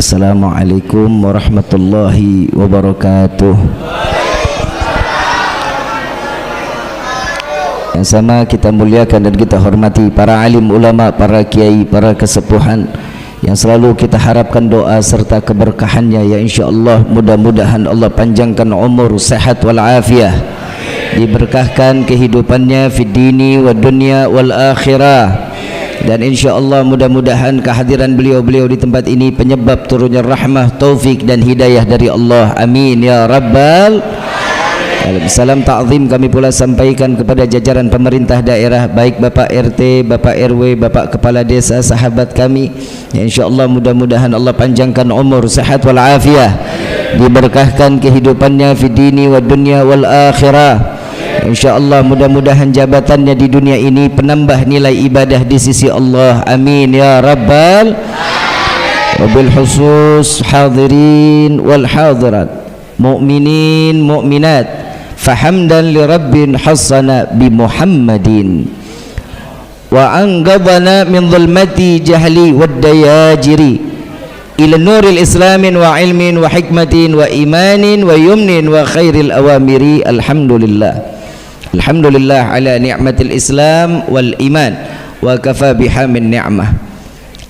Assalamualaikum warahmatullahi wabarakatuh. Yang sama kita muliakan dan kita hormati para alim ulama, para kiai, para kesepuhan yang selalu kita harapkan doa serta keberkahannya, ya insyaallah mudah-mudahan Allah panjangkan umur, sehat wal afiah, diberkahkan kehidupannya fid dini wad dunya wal akhirah. Dan insyaallah mudah-mudahan kehadiran beliau-beliau di tempat ini penyebab turunnya rahmah, taufik dan hidayah dari Allah. Amin ya rabbal alamin. Salam ta'zim kami pula sampaikan kepada jajaran pemerintah daerah, baik Bapak RT, Bapak RW, Bapak Kepala Desa, sahabat kami. Ya insyaallah mudah-mudahan Allah panjangkan umur, sehat wal afiah, diberkahkan kehidupannya fid dini wad dunya wal akhirah. InsyaAllah mudah-mudahan jabatannya di dunia ini penambah nilai ibadah di sisi Allah. Amin ya rabbal alamin. Wabil khusus hadirin wal hadirat, mu'minin mu'minat, fahamdan li rabbin hassana bi Muhammadin wa anqadhana min dhulmati jahli wad dayajiri ila nuril islamin wa ilmin wa hikmatin wa imanin wa yumnin wa khairil awamiri. Alhamdulillah, alhamdulillah ala ni'matil islam wal iman wa kafa biha min ni'mah.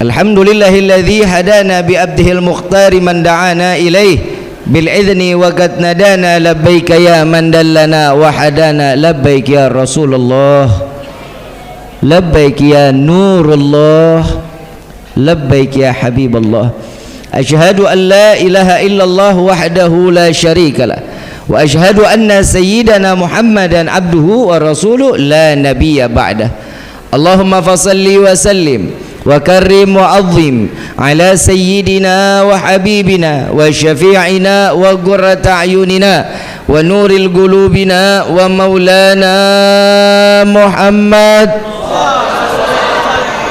Alhamdulillahilladzi hadana bi abdihil mukhtari man da'ana ilaih bil idzni wa qad nadana labbaika ya man dallana wa hadana labbaik ya Rasulullah, labbaik ya Nurullah, labbaik ya Habiballah. Asyhadu an la ilaha illallah wahdahu la syarika lah wa asyhadu anna sayyidana Muhammadan abduhu wa rasuluh la nabiyya ba'dah. Allahumma fasalli wa sallim wa karrim wa azim ala sayyidina wa habibina wa syafi'ina wa qurrata a'yunina wa nuril qulubina wa maulana Muhammad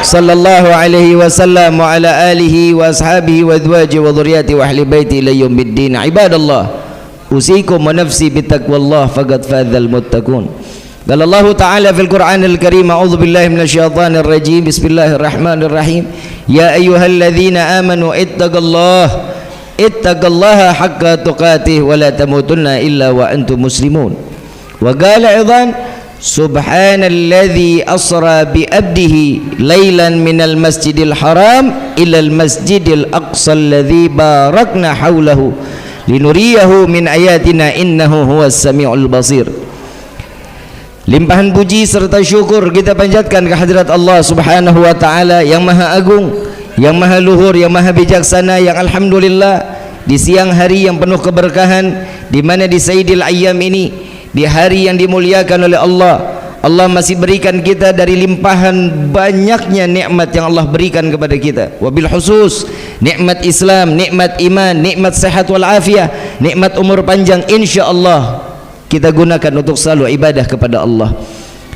sallallahu alaihi wasallam wa ala alihi wa ashabihi wa azwajihi wa dhurriyyati wa ahli baiti ila yaumiddin. Ibadallah, usikum wa nafsi bitaqwallah faqad fadzal muttaqun. Qala Allah Ta'ala fil Qur'anil Karim, a'udzu billahi minasyaitonir rajim, bismillahirrahmanirrahim. Ya ayyuhalladzina amanu ittaqallaha haqqa tuqatih wa la tamutunna illa wa antum muslimun. Wa qala aidan subhanalladzi asra bi abdihi lailan minal masjidil haram ilal masjidil aqsa alladzi barakna haulahu linuriyahu min ayatina innahu huwas samiul basir. Limpahan puji serta syukur kita panjatkan kehadirat Allah Subhanahu wa taala yang maha agung, yang maha luhur, yang maha bijaksana, yang alhamdulillah di siang hari yang penuh keberkahan, di mana di Sayyidil Ayyam ini, di hari yang dimuliakan oleh Allah, Allah masih berikan kita dari limpahan banyaknya nikmat yang Allah berikan kepada kita. Wabil khusus nikmat Islam, nikmat iman, nikmat sehat wal afiah, nikmat umur panjang, insyaallah kita gunakan untuk selalu ibadah kepada Allah.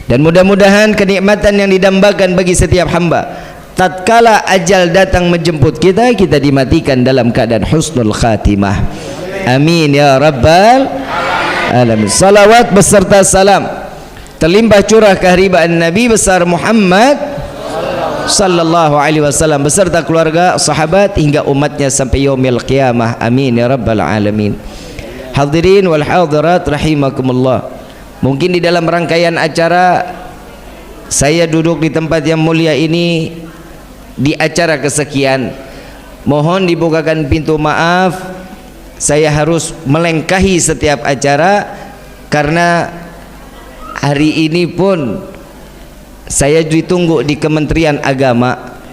Dan mudah-mudahan kenikmatan yang didambakan bagi setiap hamba, tatkala ajal datang menjemput kita, kita dimatikan dalam keadaan husnul khatimah. Amin ya rabbal alamin. Salawat beserta salam terlimpah curah keharibaan Nabi besar Muhammad sallallahu alaihi wasallam beserta keluarga, sahabat hingga umatnya sampai yaumil qiyamah. Amin ya rabbal alamin. Hadirin wal hadirat rahimakumullah. Mungkin di dalam rangkaian acara saya duduk di tempat yang mulia ini di acara kesekian, mohon dibukakan pintu maaf, saya harus melengkahi setiap acara karena hari ini pun saya ditunggu di Kementerian Agama.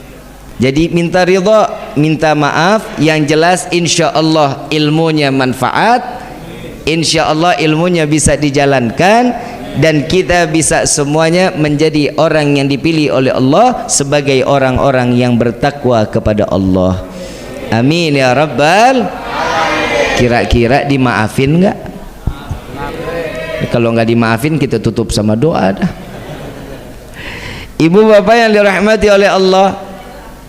Jadi minta ridha, minta maaf, yang jelas insyaallah ilmunya manfaat, insyaallah ilmunya bisa dijalankan dan kita bisa semuanya menjadi orang yang dipilih oleh Allah sebagai orang-orang yang bertakwa kepada Allah. Amin ya rabbal. Kira-kira dimaafin enggak? Kalau enggak dimaafin kita tutup sama doa dah. Ibu bapak yang dirahmati oleh Allah,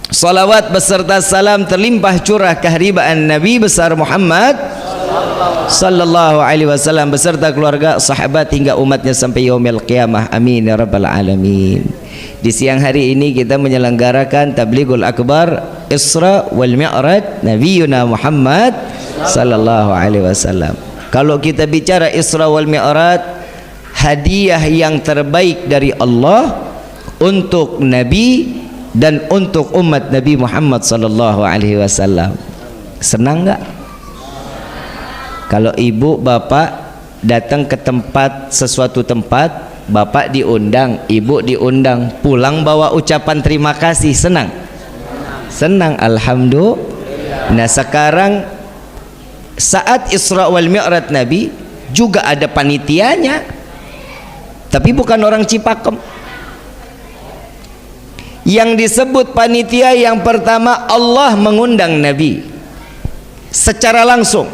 salawat beserta salam terlimpah curah keharibaan Nabi besar Muhammad sallallahu alaihi wasallam beserta keluarga, sahabat hingga umatnya sampai yaumil qiyamah. Amin ya rabbal alamin. Di siang hari ini kita menyelenggarakan Tablighul Akbar Isra wal Mi'raj Nabiyuna Muhammad sallallahu alaihi wasallam. Kalau kita bicara Isra wal Mi'raj, hadiah yang terbaik dari Allah untuk Nabi dan untuk umat Nabi Muhammad sallallahu alaihi wasallam. Senang enggak? Kalau ibu bapak datang ke tempat, sesuatu tempat, bapak diundang, ibu diundang, pulang bawa ucapan terima kasih, senang? Senang, alhamdulillah. Nah sekarang saat Isra wal Mi'raj Nabi juga ada panitianya, tapi bukan orang Cipakem. Yang disebut panitia yang pertama, Allah mengundang Nabi secara langsung,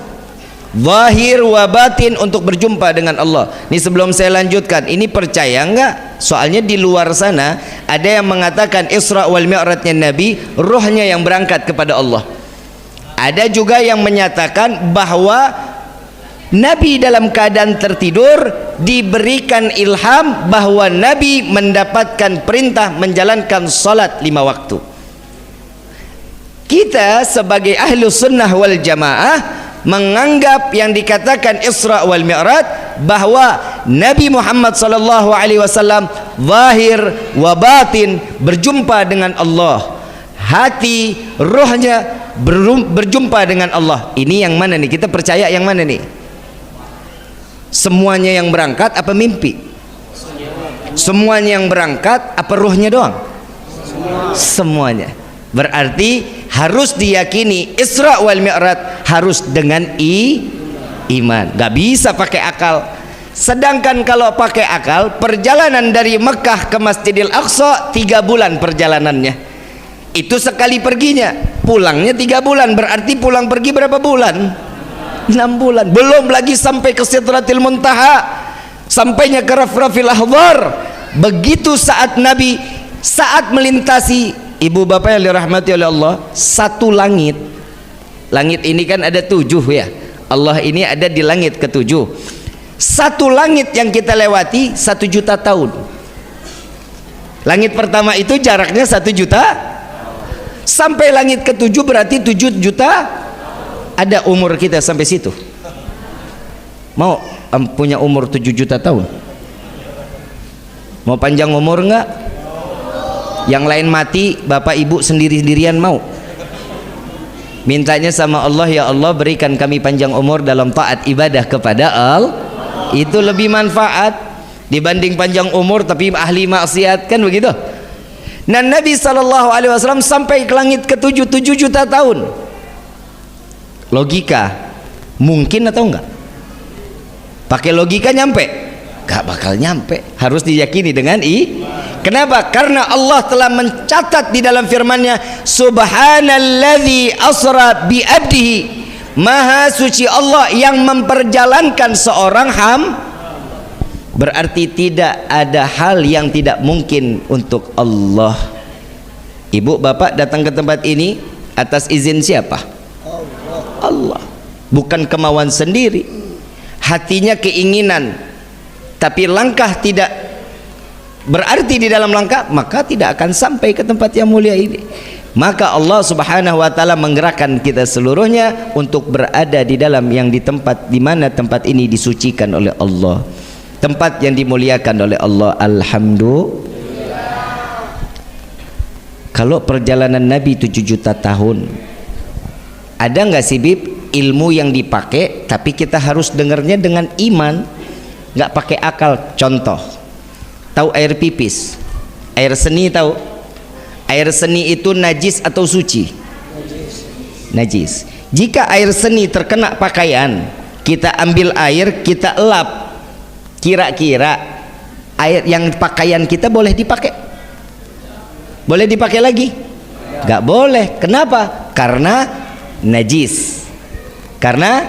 zahir wa batin, untuk berjumpa dengan Allah. Ini sebelum saya lanjutkan, ini percaya enggak? Soalnya di luar sana ada yang mengatakan Isra wal Mi'rajnya Nabi, ruhnya yang berangkat kepada Allah. Ada juga yang menyatakan bahwa Nabi dalam keadaan tertidur diberikan ilham bahwa Nabi mendapatkan perintah menjalankan salat 5 waktu. Kita sebagai ahlu sunnah wal jamaah menganggap yang dikatakan Isra wal Mi'raj bahwa Nabi Muhammad sallallahu alaihi wasallam zahir wa batin berjumpa dengan Allah, hati rohnya berjumpa dengan Allah. Ini yang mana nih? Kita percaya yang mana nih? Semuanya yang berangkat apa mimpi? Semuanya yang berangkat apa ruhnya doang? Semuanya. Berarti harus diyakini Isra wal Mi'raj harus dengan iman, gak bisa pakai akal. Sedangkan kalau pakai akal, perjalanan dari Mekah ke Masjidil Aqsa 3 bulan perjalanannya, itu sekali perginya, pulangnya 3 bulan, berarti pulang pergi berapa bulan? 6 bulan. Belum lagi sampai ke Sidratil Muntaha, sampainya ke Rafrafil Ahbar. Begitu saat Nabi saat melintasi, ibu bapak yang dirahmati oleh Allah, satu langit. Langit ini kan ada 7 ya. Allah ini ada di langit ke-7. Satu langit yang kita lewati 1 juta tahun. Langit pertama itu jaraknya 1 juta. Sampai langit ke-7 berarti 7 juta. Ada umur kita sampai situ. Mau punya umur 7 juta tahun? Mau panjang umur enggak? Yang lain mati, bapak ibu sendiri-sendirian mau? Mintanya sama Allah, ya Allah berikan kami panjang umur dalam taat ibadah kepada Allah. Itu lebih manfaat dibanding panjang umur tapi ahli maksiat, kan begitu? Dan Nabi SAW sampai ke langit ke-7, 7 juta tahun. Logika mungkin atau enggak? Pakai logika nyampe? Gak bakal nyampe. Harus diyakini dengan Kenapa? Karena Allah telah mencatat di dalam firman-Nya, Subhanalladzi asra bi abdihi, Maha suci Allah yang memperjalankan seorang Berarti tidak ada hal yang tidak mungkin untuk Allah. Ibu bapak datang ke tempat ini atas izin siapa? Allah. Bukan kemauan sendiri, hatinya keinginan, tapi langkah tidak berarti di dalam langkah, maka tidak akan sampai ke tempat yang mulia ini. Maka Allah Subhanahu wa taala menggerakkan kita seluruhnya untuk berada di dalam yang di tempat di mana tempat ini disucikan oleh Allah, tempat yang dimuliakan oleh Allah. Alhamdulillah. Kalau perjalanan Nabi 7 juta tahun, ada nggak sih Bib ilmu yang dipakai tapi kita harus dengarnya dengan iman, nggak pakai akal? Contoh, tahu air pipis, air seni tahu? Air seni itu najis atau suci? Najis. Jika air seni terkena pakaian, kita ambil air, kita elap, kira-kira air yang pakaian kita boleh dipakai? Boleh dipakai lagi? Nggak boleh. Kenapa? Karena najis. Karena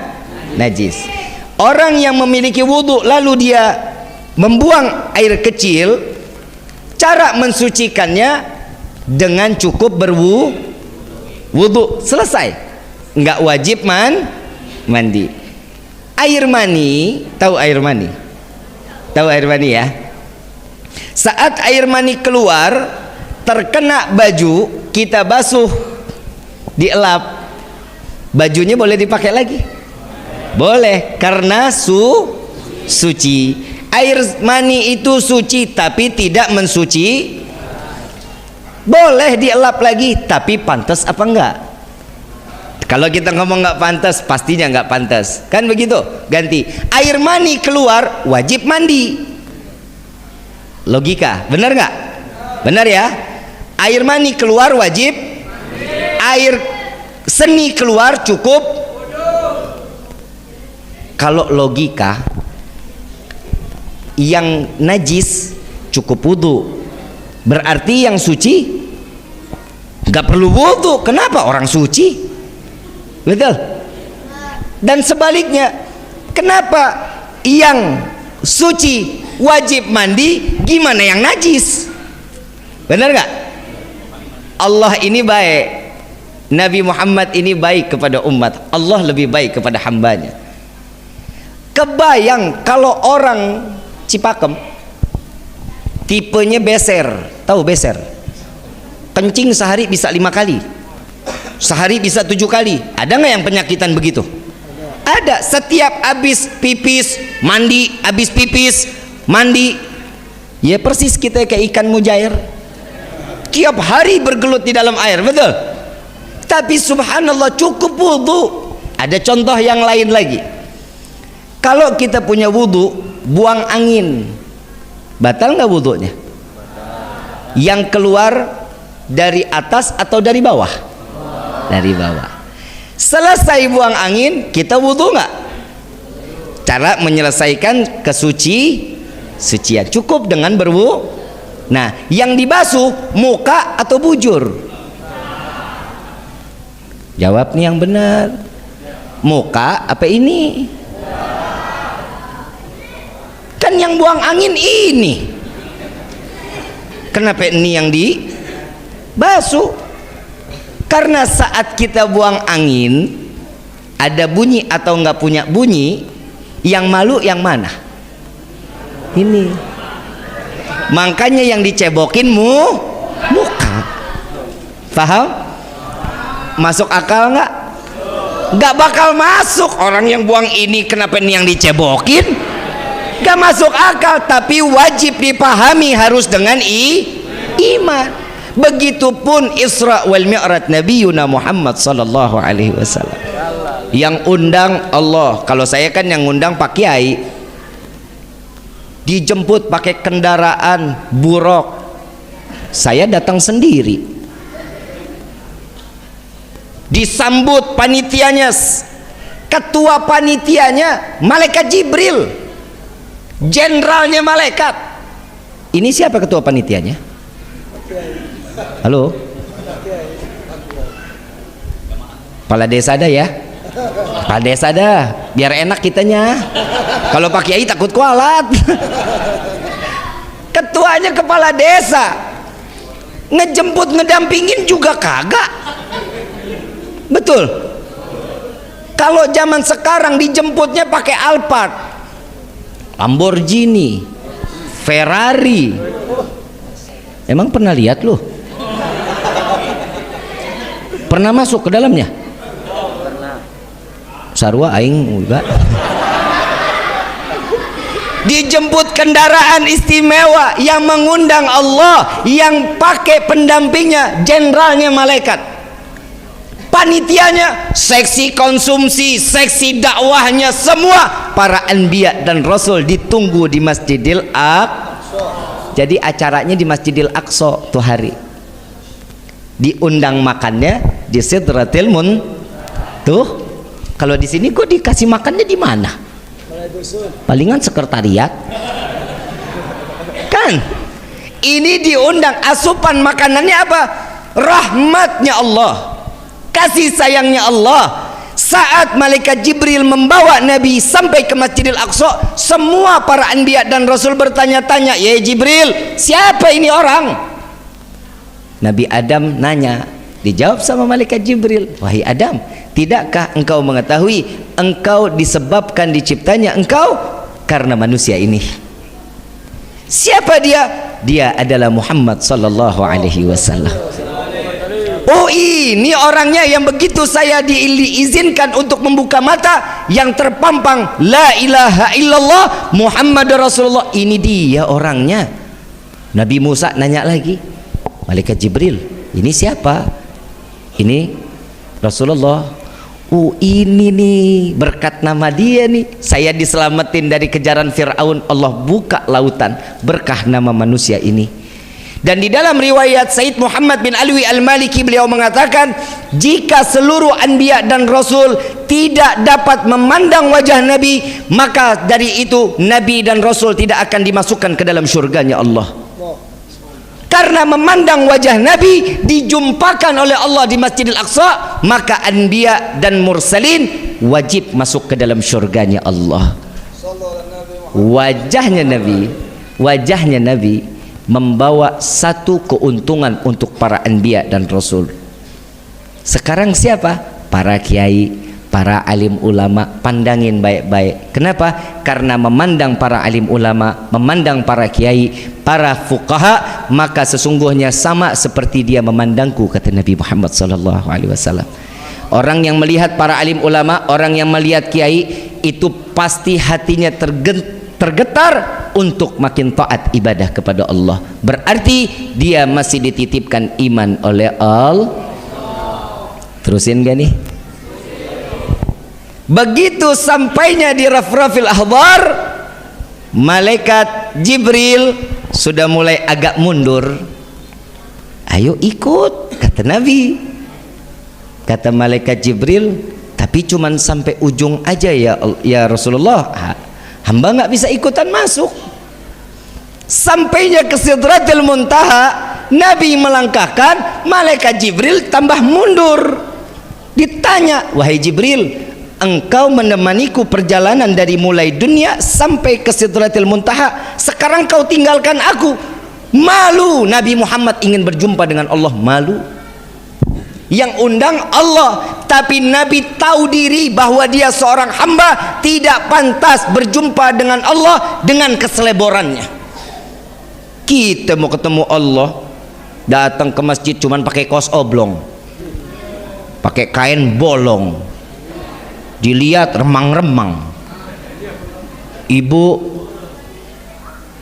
najis. Orang yang memiliki wudhu lalu dia membuang air kecil, cara mensucikannya dengan cukup berwudhu, selesai, nggak wajib mandi. Air mani, tahu air mani? Tahu air mani ya? Saat air mani keluar terkena baju, kita basuh dielap, bajunya boleh dipakai lagi? Boleh, karena suci. Air mani itu suci tapi tidak mensuci. Boleh dielap lagi, tapi pantas apa enggak? Kalau kita ngomong nggak pantas, pastinya nggak pantas, kan begitu? Ganti, air mani keluar wajib mandi. Logika, benar nggak? Benar ya? Air mani keluar wajib, air seni keluar cukup. Kalau logika, yang najis cukup wudu, berarti yang suci nggak perlu wudu. Kenapa? Orang suci. Betul. Dan sebaliknya, kenapa yang suci wajib mandi, gimana yang najis? Benar nggak? Allah ini baik, Nabi Muhammad ini baik kepada umat, Allah lebih baik kepada hambanya. Kebayang kalau orang Cipakem tipenya beser, tahu beser? Kencing sehari bisa 5 kali, sehari bisa 7 kali. Ada nggak yang penyakitan begitu? Ada. Setiap habis pipis mandi, habis pipis mandi. Ya persis kita kayak ikan mujair, tiap hari bergelut di dalam air, betul? Tapi subhanallah cukup wudu. Ada contoh yang lain lagi. Kalau kita punya wudu, buang angin, batal nggak wudunya? Yang keluar dari atas atau dari bawah? Dari bawah. Selesai buang angin, kita wudu nggak? Cara menyelesaikan sucian cukup dengan berwudu. Nah, yang dibasuh muka atau bujur? Jawab nih yang benar. Muka apa ini? Kan yang buang angin ini. Kenapa ini yang dibasuh? Karena saat kita buang angin, ada bunyi atau nggak punya bunyi, yang malu yang mana? Ini. Makanya yang dicebokin muka. Paham? Masuk akal nggak? Nggak bakal masuk. Orang yang buang ini, kenapa ini yang dicebokin? Nggak masuk akal. Tapi wajib dipahami, harus dengan iman. Begitupun Isra wal Mi'raj Nabiyuna Muhammad sallallahu alaihi wasallam. Yang undang Allah. Kalau saya kan yang undang Pak Kiai, dijemput pakai kendaraan buruk, saya datang sendiri, disambut panitianya, ketua panitianya malaikat Jibril, jenderalnya malaikat. Ini siapa ketua panitianya? Halo, kepala desa ada ya? Kepala desa ada, biar enak kitanya. Kalau Pak Kiai takut kualat. Ketuanya kepala desa, ngejemput ngedampingin juga kagak. Betul. Kalau zaman sekarang dijemputnya pakai Alphard, Lamborghini, Ferrari. Emang pernah lihat loh? Pernah masuk ke dalamnya? Sarwa aing enggak. Dijemput kendaraan istimewa yang mengundang Allah, yang pakai pendampingnya jenderalnya malaikat. Panitianya seksi konsumsi, seksi dakwahnya, semua para anbiya dan rasul ditunggu di Masjidil Aqsa. Jadi acaranya di Masjidil Aqsa tuh hari. Diundang makannya di Sidratil Muntaha. Kalau di sini kok dikasih makannya di mana? Palingan sekretariat. Kan? Ini diundang, asupan makanannya apa? Rahmatnya Allah, kasih sayangnya Allah. Saat malaikat Jibril membawa Nabi sampai ke Masjidil Aqsa, semua para anbiya dan rasul bertanya-tanya, "Ya Jibril, siapa ini orang?" Nabi Adam nanya, dijawab sama malaikat Jibril, "Wahai Adam, tidakkah engkau mengetahui engkau disebabkan diciptanya engkau karena manusia ini?" Siapa dia? Dia adalah Muhammad sallallahu alaihi wasallam. Oh, ini orangnya yang begitu saya diizinkan untuk membuka mata, yang terpampang la ilaha illallah Muhammad Rasulullah. Ini dia orangnya. Nabi Musa nanya lagi, malaikat Jibril, ini siapa? Ini Rasulullah. Oh, ini nih berkat nama dia nih saya diselamatin dari kejaran Fir'aun. Allah buka lautan berkah nama manusia ini. Dan di dalam riwayat Said Muhammad bin Alwi Al-Maliki, beliau mengatakan, jika seluruh anbiya dan rasul tidak dapat memandang wajah Nabi, maka dari itu Nabi dan Rasul tidak akan dimasukkan ke dalam syurganya Allah. Karena memandang wajah Nabi dijumpakan oleh Allah di Masjidil Aqsa, maka anbiya dan mursalin wajib masuk ke dalam syurganya Allah. Wajahnya Nabi membawa satu keuntungan untuk para anbiya dan rasul. Sekarang siapa? Para kiai, para alim ulama, pandangin baik-baik. Kenapa? Karena memandang para alim ulama, memandang para kiai, para fuqaha, maka sesungguhnya sama seperti dia memandangku, kata Nabi Muhammad sallallahu alaihi wasallam. Orang yang melihat para alim ulama, orang yang melihat kiai, itu pasti hatinya tergetar untuk makin taat ibadah kepada Allah. Berarti dia masih dititipkan iman oleh Allah. Terusin gak nih? Begitu sampainya di Rafrafil Ahbar, malaikat Jibril sudah mulai agak mundur. Ayo ikut, kata Nabi. Kata malaikat Jibril, tapi cuman sampai ujung aja ya Rasulullah. Hamba nggak bisa ikutan masuk. Sampainya ke Sidratil Muntaha, Nabi melangkahkan, malaikat Jibril tambah mundur. Ditanya, wahai Jibril, engkau menemaniku perjalanan dari mulai dunia sampai ke Sidratil Muntaha, sekarang kau tinggalkan aku. Malu. Nabi Muhammad ingin berjumpa dengan Allah, malu. Yang undang Allah, tapi Nabi tahu diri bahwa dia seorang hamba, tidak pantas berjumpa dengan Allah dengan keseleborannya. Kita mau ketemu Allah, datang ke masjid cuman pakai kaos oblong, pakai kain bolong, dilihat remang-remang. Ibu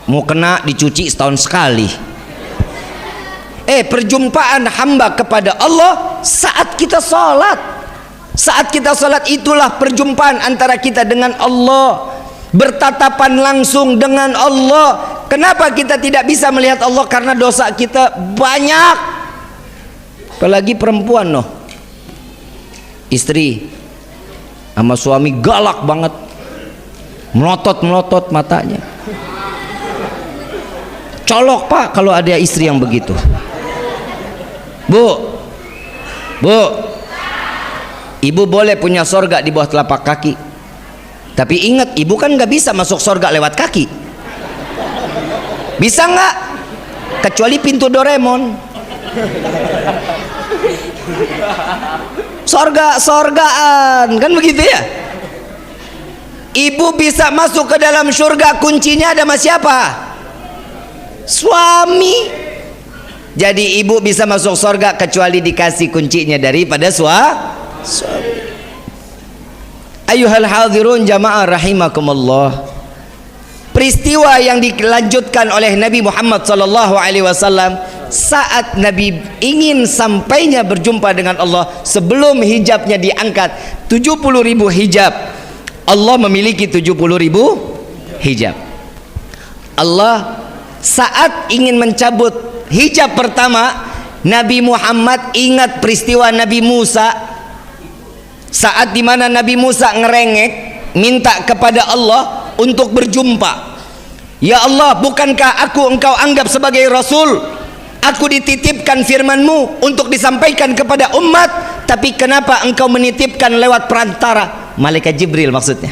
mau kena dicuci setahun sekali. Perjumpaan hamba kepada Allah saat kita sholat. Saat kita sholat itulah perjumpaan antara kita dengan Allah, bertatapan langsung dengan Allah. Kenapa kita tidak bisa melihat Allah? Karena dosa kita banyak. Apalagi perempuan noh, istri sama suami galak banget, melotot matanya. Colok pak kalau ada istri yang begitu. Bu, ibu boleh punya sorga di bawah telapak kaki, tapi ingat, ibu kan nggak bisa masuk sorga lewat kaki. Bisa nggak? Kecuali pintu Doraemon. Sorgaan kan begitu ya. Ibu bisa masuk ke dalam surga, kuncinya ada sama siapa? Suami. Jadi ibu bisa masuk surga kecuali dikasih kuncinya daripada suami. Ayuhal hadirun jamaah rahimakumullah. Peristiwa yang dilanjutkan oleh Nabi Muhammad sallallahu alaihi wasallam saat Nabi ingin sampainya berjumpa dengan Allah, sebelum hijabnya diangkat 70.000 hijab. Allah memiliki 70.000 hijab. Allah saat ingin mencabut hijab pertama, Nabi Muhammad ingat peristiwa Nabi Musa, saat dimana Nabi Musa ngerengek minta kepada Allah untuk berjumpa. Ya Allah, bukankah engkau anggap sebagai Rasul? Aku dititipkan firman-Mu untuk disampaikan kepada umat, tapi kenapa engkau menitipkan lewat perantara? Malaikat Jibril maksudnya.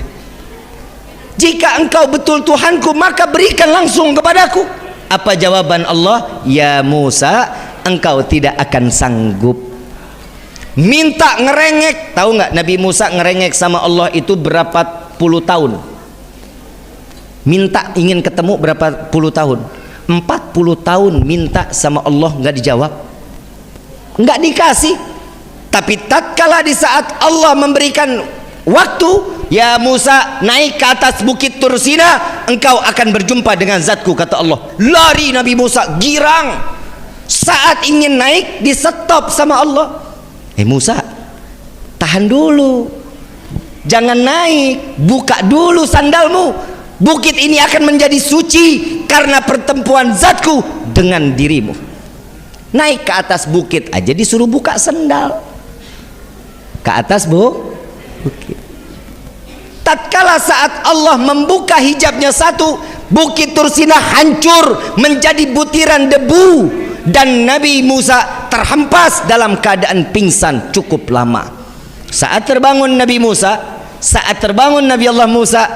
Jika engkau betul Tuhanku, maka berikan langsung kepadaku. Apa jawaban Allah? Ya Musa, engkau tidak akan sanggup. Minta ngerengek. Tahu nggak Nabi Musa ngerengek sama Allah itu berapa puluh tahun? Minta ingin ketemu berapa puluh tahun? 40 tahun minta sama Allah nggak dijawab. enggak dikasih. Tapi tatkala di saat Allah memberikan waktu, ya Musa naik ke atas bukit Tursina, engkau akan berjumpa dengan zatku, kata Allah. Lari Nabi Musa, girang. Saat ingin naik, di stop sama Allah. Musa, tahan dulu, jangan naik, buka dulu sandalmu. Bukit ini akan menjadi suci karena pertemuan zatku dengan dirimu. Naik ke atas bukit aja disuruh buka sandal. Ke atas bukit. Tatkala saat Allah membuka hijabnya satu, bukit Tursina hancur menjadi butiran debu, dan Nabi Musa terhempas dalam keadaan pingsan cukup lama. Saat terbangun Nabi Allah Musa,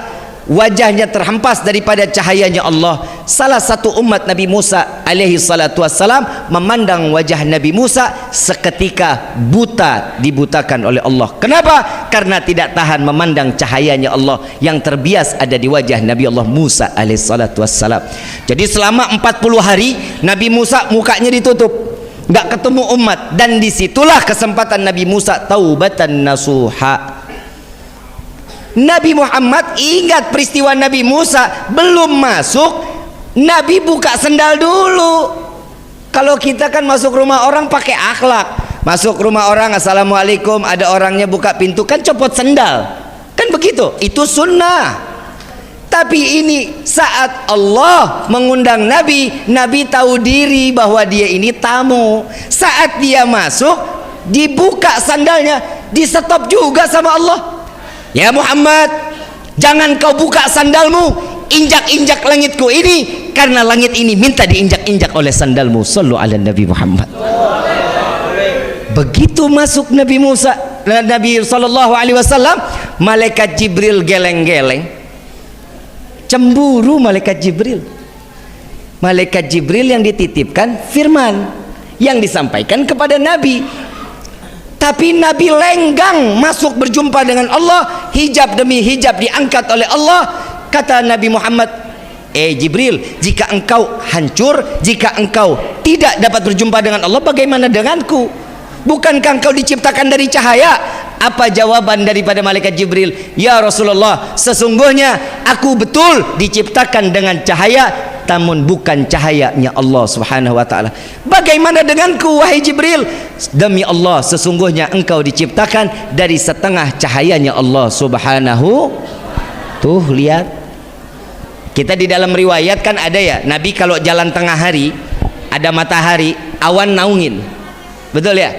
wajahnya terhempas daripada cahayanya Allah. Salah satu umat Nabi Musa alaihi salatu wassalam memandang wajah Nabi Musa seketika buta, dibutakan oleh Allah. Kenapa? Karena tidak tahan memandang cahayanya Allah yang terbias ada di wajah Nabi Allah Musa alaihi salatu wassalam. Jadi selama 40 hari Nabi Musa mukanya ditutup, nggak ketemu umat, dan disitulah kesempatan Nabi Musa taubatan nasuha. Nabi Muhammad ingat peristiwa Nabi Musa belum masuk, Nabi buka sendal dulu. Kalau kita kan masuk rumah orang pakai akhlak, masuk rumah orang assalamualaikum, ada orangnya buka pintu kan copot sendal, kan begitu, itu sunnah. Tapi ini saat Allah mengundang Nabi, Nabi tahu diri bahwa dia ini tamu. Saat dia masuk, dibuka sandalnya, di stop juga sama Allah. Ya Muhammad, jangan kau buka sandalmu, injak-injak langitku ini, karena langit ini minta diinjak-injak oleh sandalmu. Sallu ala Nabi Muhammad. Begitu masuk Nabi Musa, Nabi sallallahu alaihi wasallam, malaikat Jibril geleng-geleng. Cemburu malaikat Jibril. Malaikat Jibril yang dititipkan firman yang disampaikan kepada Nabi. Tapi Nabi lenggang masuk berjumpa dengan Allah, hijab demi hijab diangkat oleh Allah. Kata Nabi Muhammad, Jibril, jika engkau hancur, jika engkau tidak dapat berjumpa dengan Allah, bagaimana denganku? Bukankah engkau diciptakan dari cahaya? Apa jawaban daripada malaikat Jibril? Ya Rasulullah, sesungguhnya aku betul diciptakan dengan cahaya, namun bukan cahayanya Allah subhanahu wa ta'ala. Bagaimana denganku wahai Jibril? Demi Allah, sesungguhnya engkau diciptakan dari setengah cahayanya Allah subhanahu. Tuh lihat, kita di dalam riwayat kan ada ya, Nabi kalau jalan tengah hari, ada matahari, awan naungin, betul ya?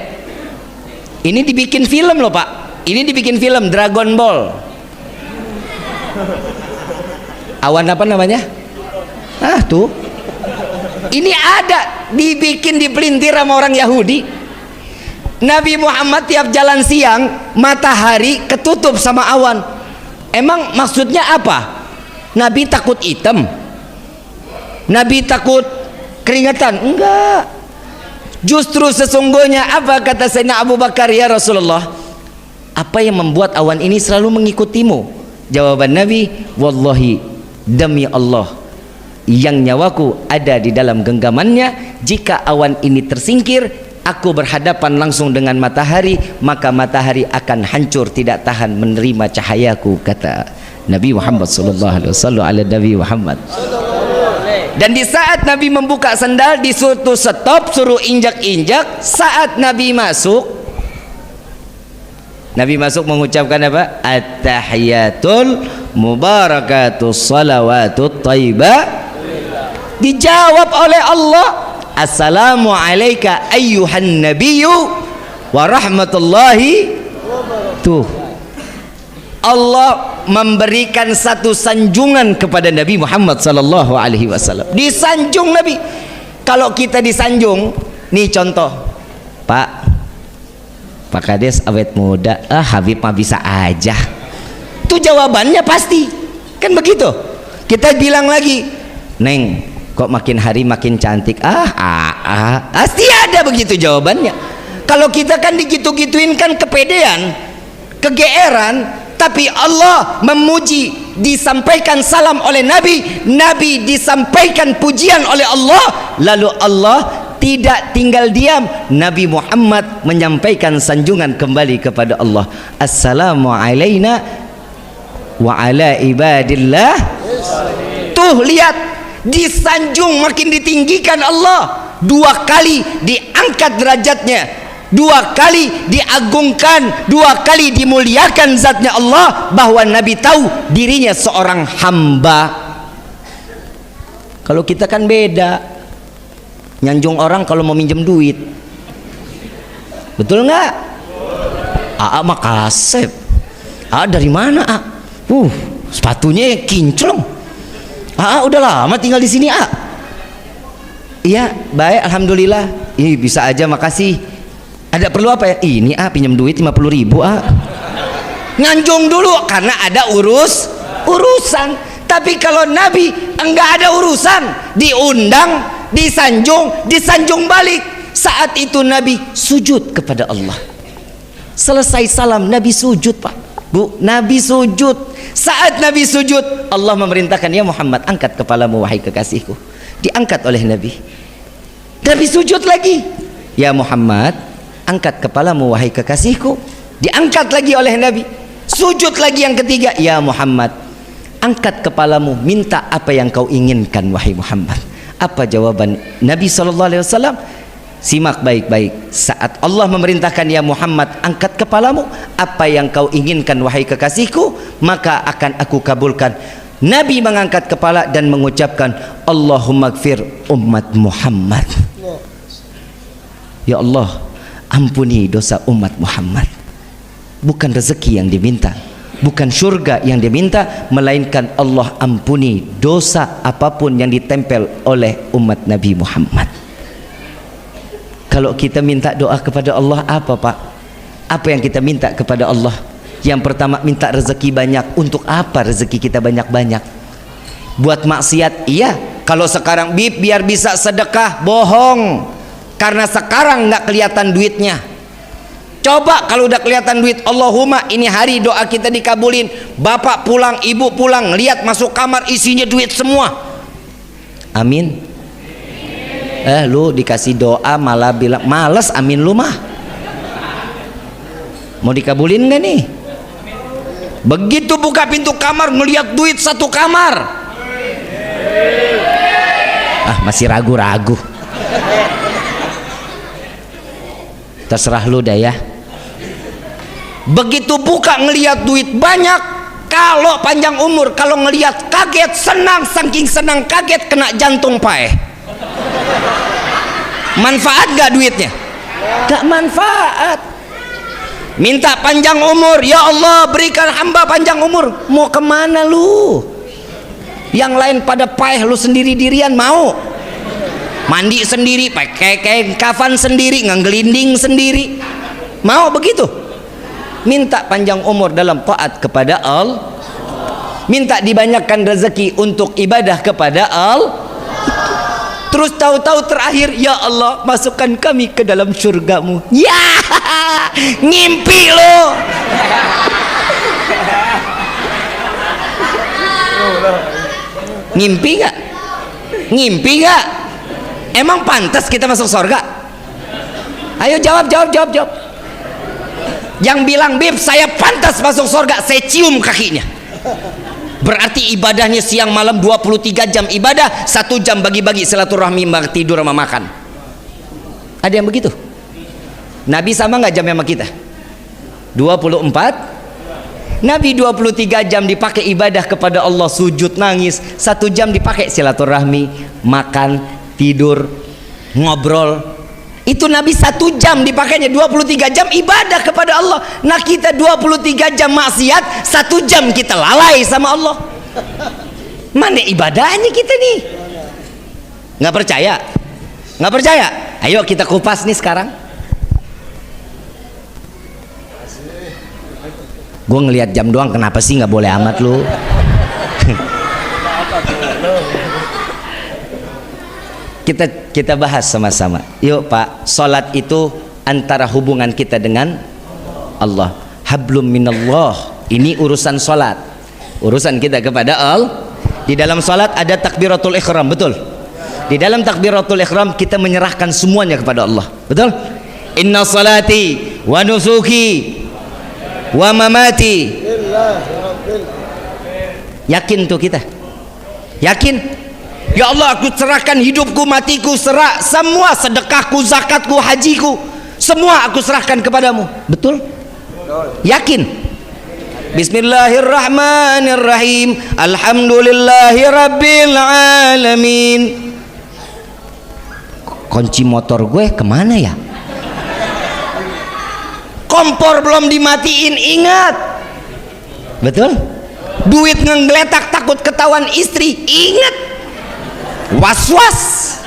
Ini dibikin film loh Pak, ini dibikin film Dragon Ball. Awan apa namanya? Tuh, ini ada, dibikin, dipelintir sama orang Yahudi. Nabi Muhammad tiap jalan siang, matahari ketutup sama awan. Emang maksudnya apa? Nabi takut hitam? Nabi takut keringetan? Enggak. Justru sesungguhnya apa kata Sayyidina Abu Bakar, ya Rasulullah, apa yang membuat awan ini selalu mengikutimu? Jawaban Nabi, wallahi, demi Allah yang nyawaku ada di dalam genggamannya, jika awan ini tersingkir, aku berhadapan langsung dengan matahari, maka matahari akan hancur, tidak tahan menerima cahayaku, kata Nabi Muhammad sallallahu alaihi wasallam. Ala Nabi Muhammad. Dan di saat Nabi membuka sandal, disuruh stop, suruh injak-injak. Saat Nabi masuk mengucapkan apa? At-tahiyatul mubarakatus salawatut thayyibah. Dijawab oleh Allah, assalamu alayka ayyuhan nabiyyu wa rahmatullahi. Tuh, Allah memberikan satu sanjungan kepada Nabi Muhammad sallallahu alaihi wasallam. Disanjung Nabi. Kalau kita disanjung, nih contoh, Pak Kades awet muda, Habib mah bisa aja. Itu jawabannya pasti, kan begitu. Kita bilang lagi, Neng, kok makin hari makin cantik. Pasti ada begitu jawabannya. Kalau kita kan digitu-gituin kan kepedean, kegeeran. Tapi Allah memuji, disampaikan salam oleh Nabi, Nabi disampaikan pujian oleh Allah, lalu Allah tidak tinggal diam. Nabi Muhammad menyampaikan sanjungan kembali kepada Allah. Assalamu alaina wa ala ibadillah. Tuh lihat, disanjung, makin ditinggikan Allah. 2 kali diangkat derajatnya, 2 kali diagungkan, 2 kali dimuliakan zatnya Allah, bahwa Nabi tahu dirinya seorang hamba. Kalau kita kan beda, nyanjung orang kalau mau minjem duit, betul nggak? Aa mah kasep. Dari mana sepatunya kinclong. Udah lama tinggal di sini. Iya, baik, alhamdulillah. Ih, bisa aja, makasih. Ada perlu apa ya? Ini pinjam duit 50.000 Nganjung dulu karena ada urusan. Tapi kalau Nabi enggak ada urusan, diundang, disanjung balik. Saat itu Nabi sujud kepada Allah. Selesai salam Nabi sujud, Pak, Bu, Nabi sujud. Saat Nabi sujud, Allah memerintahkan, ya Muhammad, angkat kepalamu wahai kekasihku. Diangkat oleh Nabi. Nabi sujud lagi. Ya Muhammad, angkat kepalamu wahai kekasihku. Diangkat lagi oleh Nabi. Sujud lagi yang ketiga. Ya Muhammad, angkat kepalamu, minta apa yang kau inginkan wahai Muhammad. Apa jawaban Nabi SAW? Simak baik-baik. Saat Allah memerintahkan, ya Muhammad, angkat kepalamu, apa yang kau inginkan wahai kekasihku, maka akan aku kabulkan. Nabi mengangkat kepala dan mengucapkan, Allahumma gfir umat Muhammad. Ya Allah, ampuni dosa umat Muhammad. Bukan rezeki yang diminta, bukan surga yang diminta, melainkan Allah ampuni dosa apapun yang ditempel oleh umat Nabi Muhammad. Kalau kita minta doa kepada Allah, apa Pak? Apa yang kita minta kepada Allah? Yang pertama, minta rezeki banyak. Untuk apa rezeki kita banyak-banyak? Buat maksiat? Iya. Kalau sekarang biar bisa sedekah, bohong. Karena sekarang nggak kelihatan duitnya. Coba kalau udah kelihatan duit, Allahumma ini hari doa kita dikabulin. Bapak pulang, ibu pulang, lihat masuk kamar isinya duit semua. Amin. Lu dikasih doa malah bilang males, amin lu mah. Mau dikabulin nggak nih? Begitu buka pintu kamar ngelihat duit 1 kamar. Masih ragu-ragu. Terserah lu dah ya. Begitu buka ngelihat duit banyak, kalau panjang umur, kalau ngelihat kaget, senang, saking senang kaget kena jantung pae. Manfaat gak duitnya? Gak manfaat. Minta panjang umur, ya Allah berikan hamba panjang umur. Mau kemana lu? Yang lain pada paeh, lu sendiri-dirian mau? Mandi sendiri, pakai kain kafan sendiri, ngelinding sendiri, mau begitu? Minta panjang umur dalam taat kepada Allah, minta dibanyakan rezeki untuk ibadah kepada Allah. Terus tahu-tahu terakhir, ya Allah masukkan kami ke dalam surgamu. Ya, ngimpi lo. Ngimpi gak? Ngimpi gak? Emang pantas kita masuk surga? Ayo jawab. Yang bilang, Bib saya pantas masuk surga, saya cium kakinya. Berarti ibadahnya siang malam 23 jam ibadah, 1 jam bagi-bagi silaturahmi, tidur sama makan. Ada yang begitu? Nabi sama nggak jamnya sama kita? 24. Nabi 23 jam dipakai ibadah kepada Allah, sujud nangis, 1 jam dipakai silaturahmi, makan, tidur, ngobrol. Itu Nabi 1 jam dipakainya, 23 jam ibadah kepada Allah. Nah kita 23 jam maksiat, 1 jam kita lalai sama Allah. Mana ibadahnya kita nih? Nggak percaya? Nggak percaya? Ayo kita kupas nih sekarang. Gue ngelihat jam doang, kenapa sih nggak boleh amat lu? Kita bahas sama-sama. Yuk Pak, salat itu antara hubungan kita dengan Allah. Hablum minallah. Ini urusan salat. Urusan kita kepada Allah. Di dalam salat ada takbiratul ihram, betul? Di dalam takbiratul ihram kita menyerahkan semuanya kepada Allah. Betul? Inna salati wa nusuki wa mamati. Yakin tuh kita? Yakin? Ya Allah, aku serahkan hidupku, matiku, semua sedekahku, zakatku, hajiku, semua aku serahkan kepadamu. Betul? Yakin? Bismillahirrahmanirrahim. Alhamdulillahi rabbil alamin. Kunci motor gue kemana ya? Kompor belum dimatiin, ingat. Betul? Duit ngegeletak takut ketahuan istri, ingat. Was-was.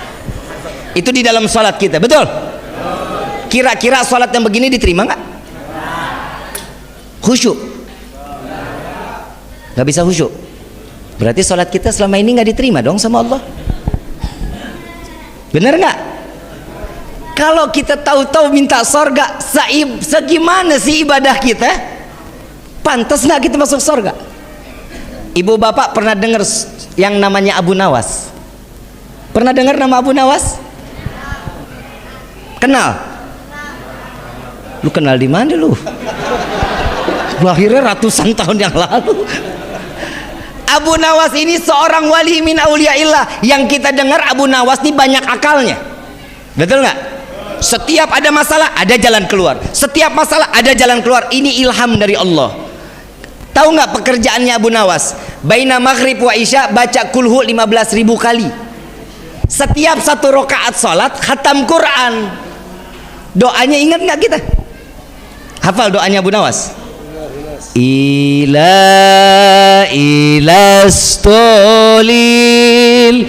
Itu di dalam salat kita, betul? Kira-kira salat yang begini diterima nggak? Khusyuk? Nggak bisa khusyuk. Berarti salat kita selama ini nggak diterima dong sama Allah. Bener nggak? Kalau kita tahu-tahu minta sorga, segimana sih ibadah kita? Pantas nggak kita masuk sorga? Ibu bapak pernah dengar yang namanya Abu Nawas? Pernah dengar nama Abu Nawas? Kenal? Lu kenal di mana lu? Lahirnya ratusan tahun yang lalu. Abu Nawas ini seorang wali min auliyaillah. Yang kita dengar Abu Nawas ini banyak akalnya. Betul nggak? Setiap ada masalah ada jalan keluar. Setiap masalah ada jalan keluar. Ini ilham dari Allah. Tahu nggak pekerjaannya Abu Nawas? Baina maghrib wa isya baca kulhu 15.000 kali. Setiap satu rakaat salat khatam Quran. Doanya ingat nggak kita? Hafal doanya Abu Nawas? Ilastolil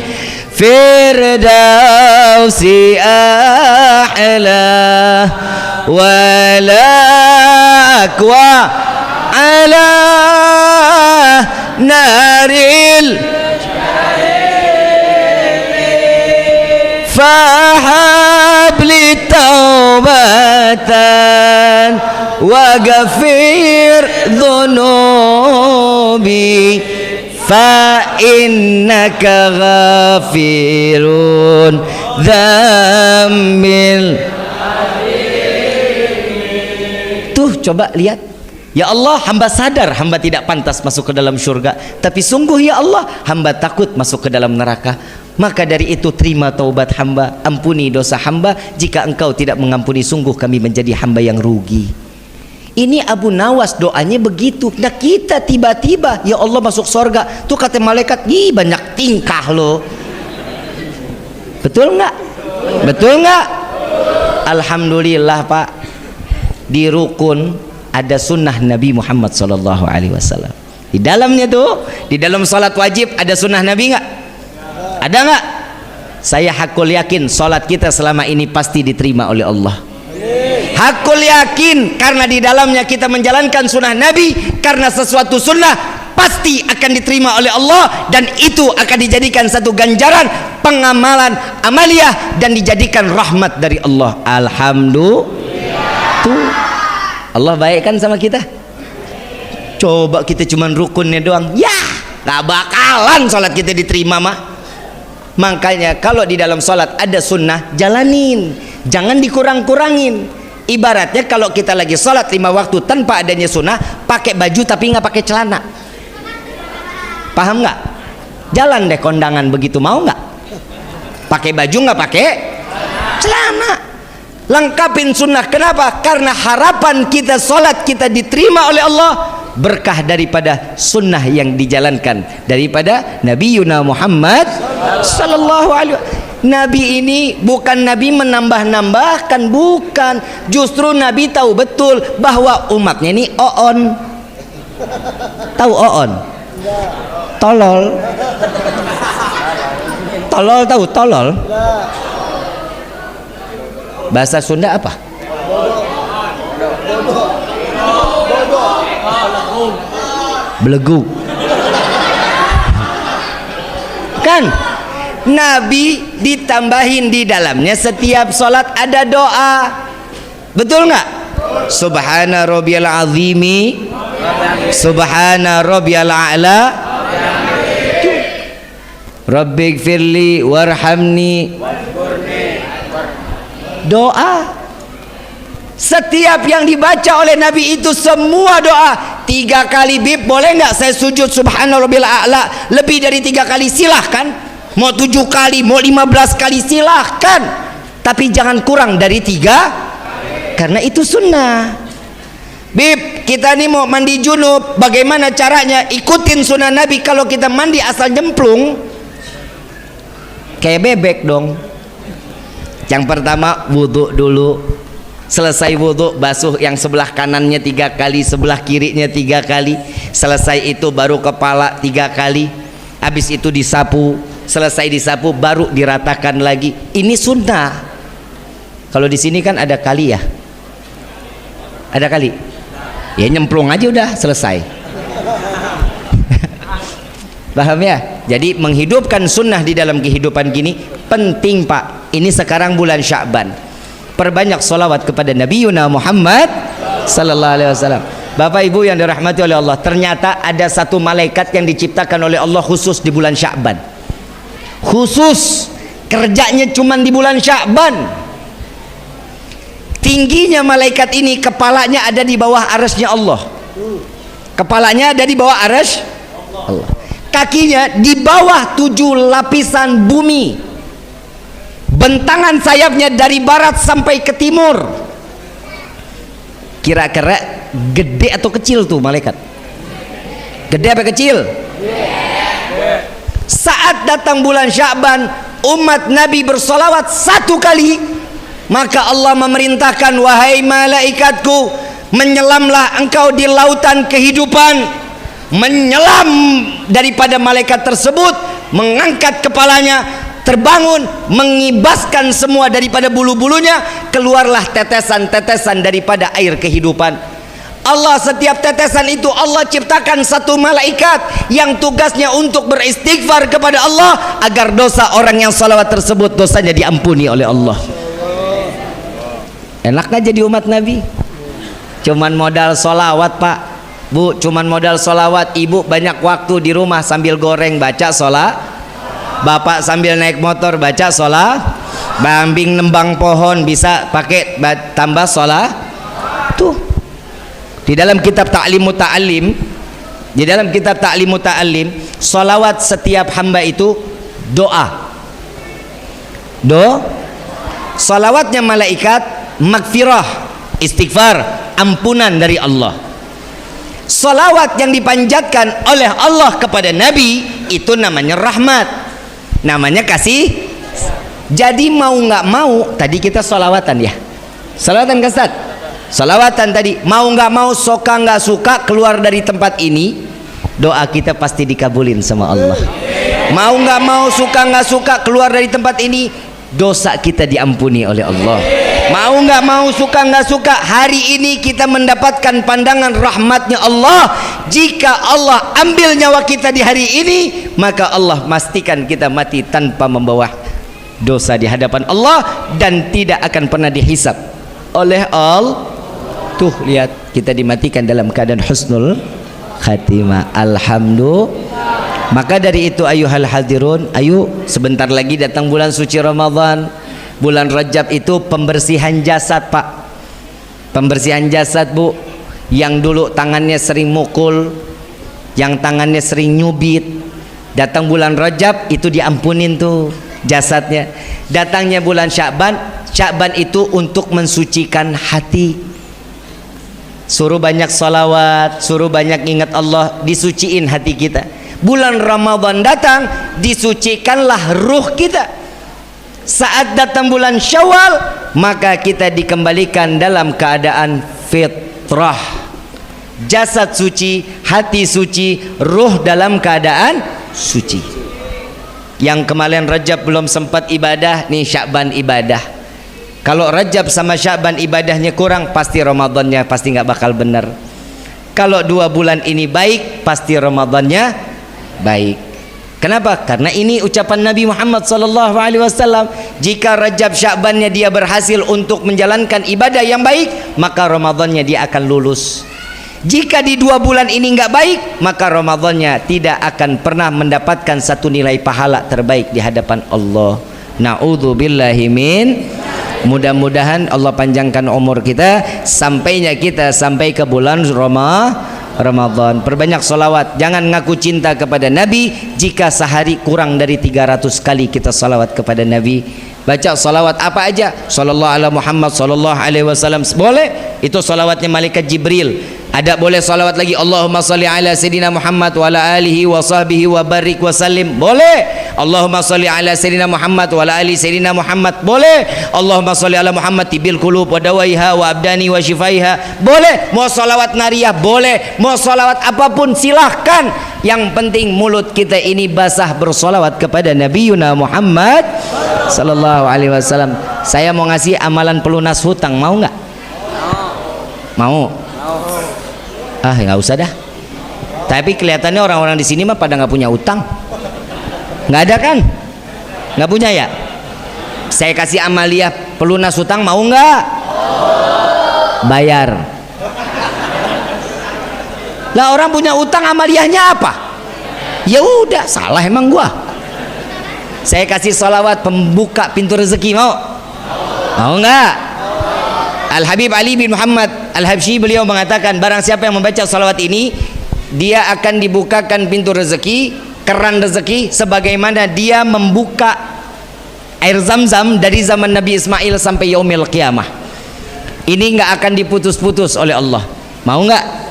firdausi a'la wala akwa ala naril fahabli taubatan waghfir dhunubi fa innaka ghafirun dzambil. Tuh coba lihat, ya Allah, hamba sadar hamba tidak pantas masuk ke dalam surga, tapi sungguh ya Allah hamba takut masuk ke dalam neraka. Maka dari itu terima taubat hamba, ampuni dosa hamba. Jika engkau tidak mengampuni, sungguh kami menjadi hamba yang rugi. Ini Abu Nawas doanya begitu. Nah kita tiba-tiba ya Allah masuk surga, tuh kata malaikat, ih banyak tingkah lo. Betul nggak? Betul nggak? Alhamdulillah Pak, di rukun ada sunnah Nabi Muhammad SAW. Di dalamnya tuh, di dalam salat wajib ada sunnah Nabi nggak? Ada nggak? Saya hakul yakin salat kita selama ini pasti diterima oleh Allah. Hakul yakin karena di dalamnya kita menjalankan sunnah Nabi, karena sesuatu sunnah pasti akan diterima oleh Allah, dan itu akan dijadikan satu ganjaran pengamalan amaliyah dan dijadikan rahmat dari Allah. Alhamdulillah. Tuh Allah baik kan sama kita. Coba kita cuman rukunnya doang, ya gak bakalan salat kita diterima mah. Makanya kalau di dalam salat ada sunnah, jalanin, jangan dikurang-kurangin. Ibaratnya kalau kita lagi salat 5 waktu tanpa adanya sunnah, pakai baju tapi nggak pakai celana, paham nggak? Jalan deh kondangan begitu, mau nggak? Pakai baju nggak pakai celana, lengkapin sunnah. Kenapa? Karena harapan kita salat kita diterima oleh Allah berkah daripada sunnah yang dijalankan daripada Nabi Yuna Muhammad sallallahu alaihi wasallam. Nabi ini bukan Nabi menambah-nambahkan, bukan. Justru Nabi tahu betul bahwa umatnya ini oon. Tahu oon? Tolol. Tolol tahu tolol? Bahasa Sunda apa? Belegu. Kan Nabi ditambahin di dalamnya setiap sholat ada doa, betul nggak? Subhana rabbiyal azimi, subhana rabbiyal a'la, Rabbighfirli warhamni. Doa. Setiap yang dibaca oleh Nabi itu semua doa. 3 kali bib, boleh nggak saya sujud subhanarabbil a'la lebih dari 3 kali? Silahkan. Mau 7 kali, mau 15 kali, silahkan. Tapi jangan kurang dari 3, karena itu sunnah. Bib, kita ini mau mandi junub, bagaimana caranya? Ikutin sunnah Nabi. Kalau kita mandi asal nyemplung, kayak bebek dong. Yang pertama wudhu dulu. Selesai wudhu, basuh yang sebelah kanannya 3 kali, sebelah kirinya 3 kali. Selesai itu baru kepala 3 kali. Habis itu disapu. Selesai disapu baru diratakan lagi. Ini sunnah. Kalau di sini kan ada kali ya. Ada kali. Ya nyemplung aja udah selesai. Paham ya? Jadi menghidupkan sunnah di dalam kehidupan gini penting, Pak. Ini sekarang bulan Sya'ban. Perbanyak solawat kepada Nabi Muhammad sallallahu alaihi wasallam. Bapak Ibu yang dirahmati oleh Allah, ternyata ada satu malaikat yang diciptakan oleh Allah khusus di bulan Sya'ban. Khusus, kerjanya cuma di bulan Sya'ban. Tingginya malaikat ini, kepalanya ada di bawah arasnya Allah. Kepalanya ada di bawah aras Allah. Kakinya di bawah 7 lapisan bumi. Bentangan sayapnya dari barat sampai ke timur. Kira-kira gede atau kecil tuh malaikat? Gede apa kecil? Saat datang bulan Sya'ban, umat Nabi bersolawat 1 kali, maka Allah memerintahkan, wahai malaikatku, menyelamlah engkau di lautan kehidupan. Menyelam daripada malaikat tersebut, mengangkat kepalanya, terbangun, mengibaskan semua daripada bulu-bulunya, keluarlah tetesan-tetesan daripada air kehidupan. Allah, setiap tetesan itu Allah ciptakan satu malaikat yang tugasnya untuk beristighfar kepada Allah agar dosa orang yang salawat tersebut dosanya diampuni oleh Allah. Enak gak jadi umat Nabi? Cuman modal solawat, Pak, Bu, cuman modal solawat. Ibu banyak waktu di rumah sambil goreng baca sholat. Bapak sambil naik motor baca sholat. Bambing nembang pohon bisa pakai tambah sholat. Tuh di dalam kitab Ta'limu Ta'alim, di dalam kitab Ta'limu Ta'alim, sholawat setiap hamba itu doa. Sholawatnya malaikat magfirah, istighfar, ampunan dari Allah. Sholawat yang dipanjatkan oleh Allah kepada Nabi itu namanya rahmat, namanya kasih. Jadi mau nggak mau, tadi kita sholawatan ya, sholawatan kasat, sholawatan tadi, mau nggak mau, suka nggak suka, keluar dari tempat ini doa kita pasti dikabulin sama Allah. Mau nggak mau, suka nggak suka, keluar dari tempat ini dosa kita diampuni oleh Allah. Mau nggak mau, suka nggak suka, hari ini kita mendapatkan pandangan rahmatnya Allah. Jika Allah ambil nyawa kita di hari ini, maka Allah pastikan kita mati tanpa membawa dosa di hadapan Allah dan tidak akan pernah dihisab oleh Allah. Tuh lihat, kita dimatikan dalam keadaan husnul khatimah. Alhamdulillah. Maka dari itu ayuhal hadirun, ayo sebentar lagi datang bulan suci Ramadan. Bulan Rajab itu pembersihan jasad, Pak. Pembersihan jasad, Bu. Yang dulu tangannya sering mukul, yang tangannya sering nyubit, datang bulan Rajab itu diampunin tuh jasadnya. Datangnya bulan Sya'ban, Sya'ban itu untuk mensucikan hati. Suruh banyak salawat, suruh banyak ingat Allah, disuciin hati kita. Bulan Ramadan datang, disucikanlah ruh kita. Saat datang bulan Syawal, maka kita dikembalikan dalam keadaan fitrah. Jasad suci, hati suci, ruh dalam keadaan suci. Yang kemarin Rajab belum sempat ibadah, nih Sya'ban ibadah. Kalau Rajab sama Sya'ban ibadahnya kurang, pasti Ramadannya pasti nggak bakal benar. Kalau 2 bulan ini baik, pasti Ramadannya baik. Kenapa? Karena ini ucapan Nabi Muhammad SAW. Jika Rajab Sya'bannya dia berhasil untuk menjalankan ibadah yang baik, maka Ramadannya dia akan lulus. Jika di 2 bulan ini nggak baik, maka Ramadannya tidak akan pernah mendapatkan satu nilai pahala terbaik di hadapan Allah. Na'udzubillahi min. Mudah-mudahan Allah panjangkan umur kita sampai ke bulan Ramadan. Perbanyak salawat. Jangan ngaku cinta kepada Nabi jika sehari kurang dari 300 kali kita salawat kepada Nabi. Baca salawat apa aja, sallallahu ala Muhammad sallallahu alaihi wasallam boleh, itu salawatnya malaikat Jibril. Ada boleh salawat lagi, Allahumma salli ala Sayyidina Muhammad wa ala alihi wa sahbihi wa barik wa sallim, boleh. Allahumma salli ala Sayyidina Muhammad wa ala ali Sayyidina Muhammad, boleh. Allahumma salli ala Muhammad tibil qulub wa dawaiha wa abdani wa shifaiha, boleh. Mau salawat nariyah boleh, mau salawat apapun silahkan. Yang penting mulut kita ini basah bersolawat kepada Nabiyuna Muhammad sallallahu alaihi wasallam. Saya mau ngasih amalan pelunas hutang, mau nggak? Mau? Ah, nggak usah dah. Tapi kelihatannya orang-orang di sini mah pada nggak punya utang. Nggak ada kan? Nggak punya ya? Saya kasih amalia pelunas hutang, mau nggak? Bayar. Lah orang punya utang amaliyahnya apa? Ya udah, salah emang gua. Saya kasih salawat pembuka pintu rezeki, mau? Mau nggak? Al-Habib Ali bin Muhammad Al-Habsyi beliau mengatakan, barang siapa yang membaca salawat ini, dia akan dibukakan pintu rezeki, keran rezeki, sebagaimana dia membuka air zam-zam dari zaman Nabi Ismail sampai yaumil qiyamah. Ini nggak akan diputus-putus oleh Allah. Mau nggak?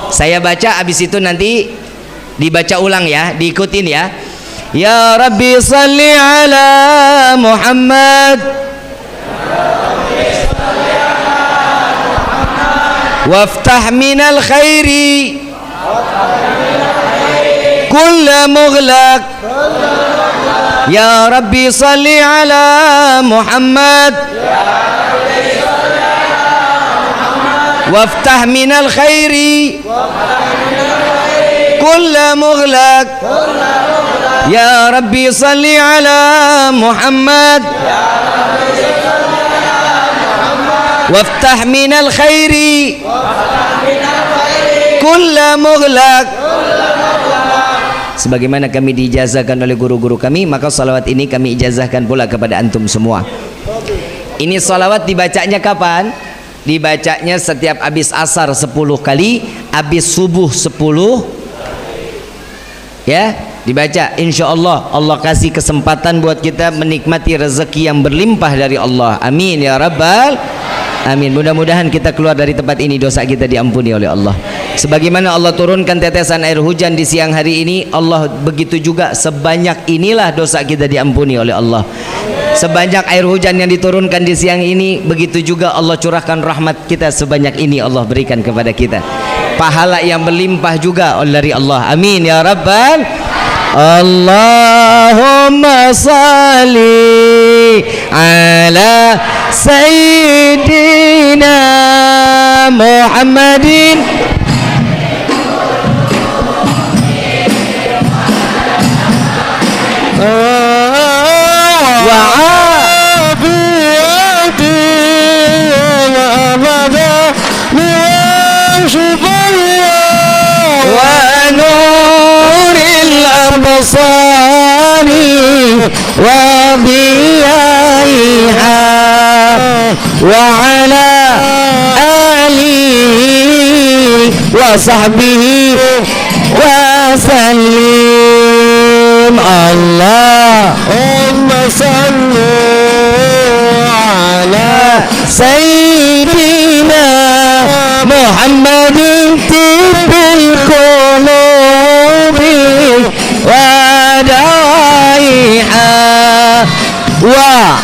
Saya baca, habis itu nanti dibaca ulang ya, diikutin ya. Ya Rabbi salli ala Muhammad waftah minal khairi kulla mughlaq. Ya Rabbi salli ala Muhammad waftah minal khairi kulla mughlaq. Ya Rabbi salli ala Muhammad waftah minal khairi kulla mughlaq. Sebagaimana kami diijazahkan oleh guru-guru kami, maka salawat ini kami ijazahkan pula kepada antum semua. Ini salawat dibacanya kapan? Dibacanya setiap habis asar 10 kali, habis subuh 10, ya, dibaca. Insya Allah Allah kasih kesempatan buat kita menikmati rezeki yang berlimpah dari Allah. Amin ya rabbal amin. Mudah-mudahan kita keluar dari tempat ini dosa kita diampuni oleh Allah. Sebagaimana Allah turunkan tetesan air hujan di siang hari ini, Allah begitu juga sebanyak inilah dosa kita diampuni oleh Allah. Sebanyak air hujan yang diturunkan di siang ini, begitu juga Allah curahkan rahmat kita sebanyak ini Allah berikan kepada kita. Pahala yang berlimpah juga dari Allah. Amin ya rabbal. Allahumma salli ala Sayyidina Muhammadin wa afiyati wa abada wa nuril absari wa biyaiha wa ala alihi wa sahbihi wa sallim. Allahumma salli ala Sayyidina Muhammadin tibil qulubi wa dawaiha wa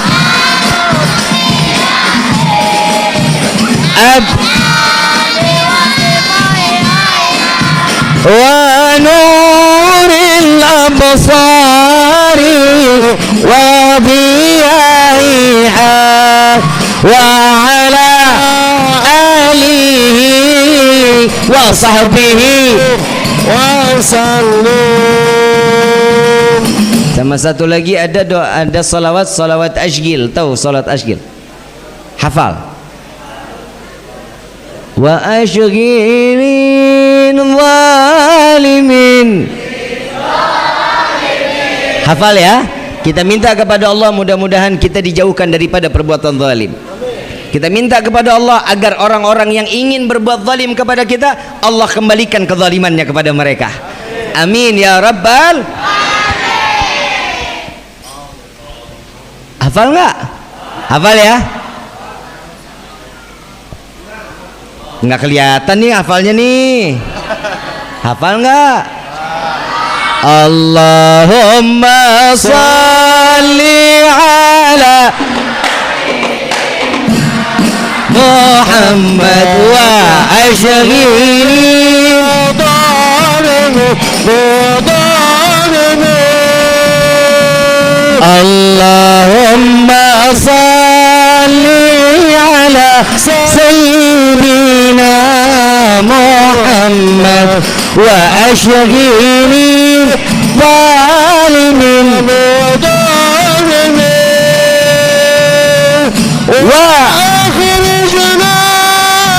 wa nuril absari wa biyaiha wa ala alihi wa sahbihi wa sallim. Sama satu lagi ada doa, ada salawat asygil. Tahu salat asygil? Hafal? وأشغل الظالمين. Hafal ya. Kita minta kepada Allah mudah-mudahan kita dijauhkan daripada perbuatan zalim. Kita minta kepada Allah agar orang-orang yang ingin berbuat zalim kepada kita, Allah kembalikan kezalimannya kepada mereka. Amin ya rabbal. Hafal nggak? Hafal ya? Nggak kelihatan nih hafalnya nih. Hafal nggak? Allahumma salli ala Muhammad wa ashghili Allahumma salli ala sayyidina Muhammad wa ashghili zalimin wa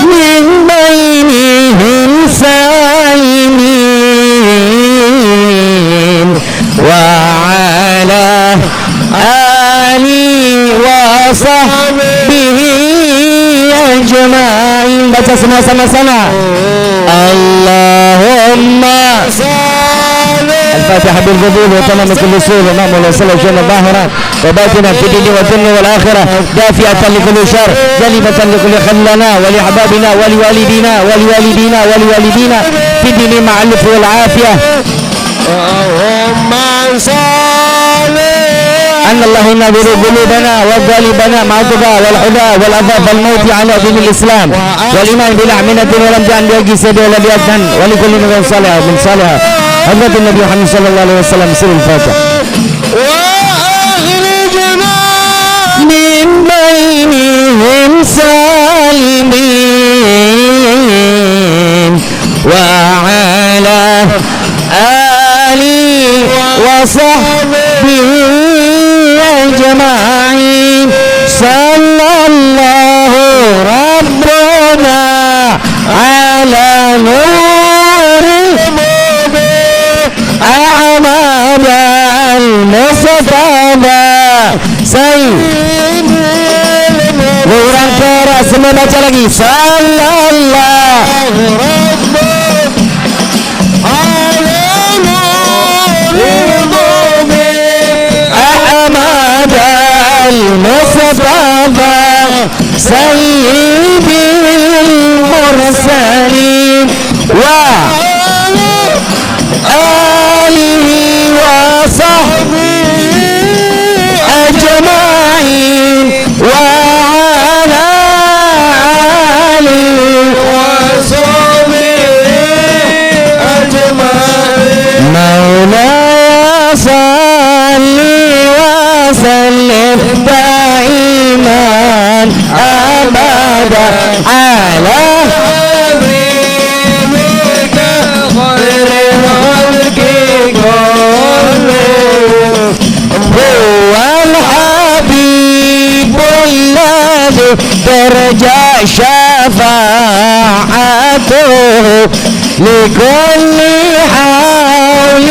من بينهم سالمين وعلى آله وصحبه أجمعين. Baca semua sama-sama. Allahumma الفاتحة بالقبول وتمام كل سوء ومام والوصول وجنة ظاهرة وباطنة في الدين والدنيا والآخرة دافئة لكل شر جلبة لكل خلنا ولأحبابنا ولوالدينا ولوالدينا في الدين مع اللطف والعافية. اللهم صل أن الله ينظر قلوبنا وقالبنا مع الدعاء والحدى والأذى والموت على دين الإسلام والإيمان بالأعمنة ولم جعل بأجي سيد ولا بأذن ولكل من صالح من صالح حضرة النبي محمد صلى الله عليه وسلم. سر الفاتحة. وأخرجنا من بينهم سالمين وعلى آله وصحبه أجمعين. صلى الله ربنا على نور أعمال المصطفى سيد Orang keras semua baca lagi. Sallallahu Ahmad al-Mustafa Sayyidil Mursalin wa alihi wa sahbihi ajma'in wa ala alihi wa sahbihi ajma'in. Maulaya salli wa sallim daiman abada ala ترجع شفاعته لكل حول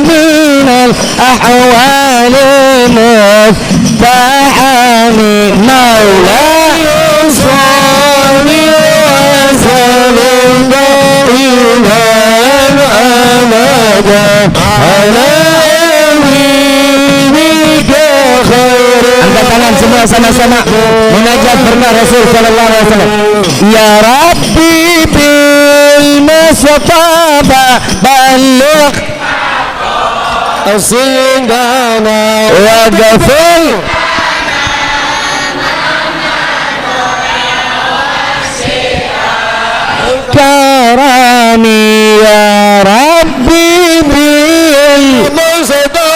من الأحوال مفتحم. مولاي صل وسلم دائما أبدا على نبيك خير. Angkat tangan semua sama-sama munajat pernah Rasul sallallahu alaihi wasallam. Ya Rabbi bil Mustafa balligh asindana wa ghafir karami ya Rabbi bil Mustafa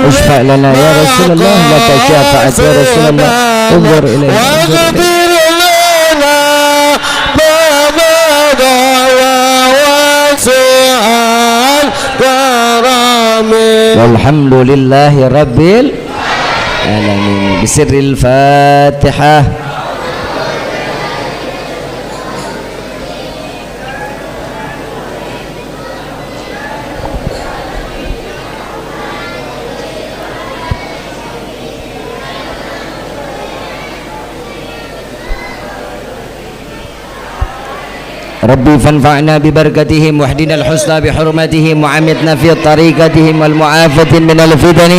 اشفع لنا يا رسول الله لك شفاعة يا رسول الله انظر إلينا واغفر لنا ما مضى يا واسع الكرم والحمد لله رب العالمين. بسر الفاتحة. ربي فانفعنا ببركتهم واهدنا الحسنى بحرمتهم وعمتنا في طريقتهم والمعافة من الفتن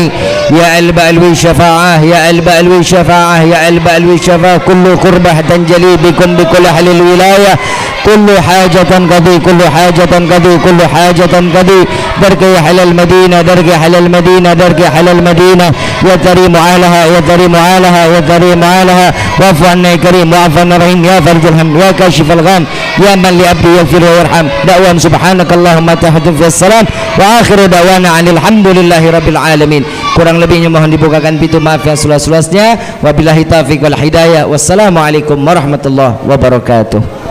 يا ألب ألوي الشفاعة يا ألب ألوي الشفاعة يا ألب ألوي الشفاعة كل قربة تنجلي بكم بكل أهل الولاية كل حاجة قضي كل حاجة قضي كل حاجة قضي درك حل المدينة درك حل المدينة درك حل المدينة يا كريم عالها يا كريم عالها يا كريم عالها واعف عنا يا كريم واعف عنا رحيم يا فرج الهم يا كاشف الغم يا من لعبده يغفر ويرحم دعوان سبحانك اللهم تحدث في السلام وآخر دعوانا عن الحمد لله رب العالمين. Kurang lebihnya mohon dibukakan pintu maaf yang seluas-luasnya. Wabillahi taufiq wal hidayah. Wassalamualaikum warahmatullahi wabarakatuh.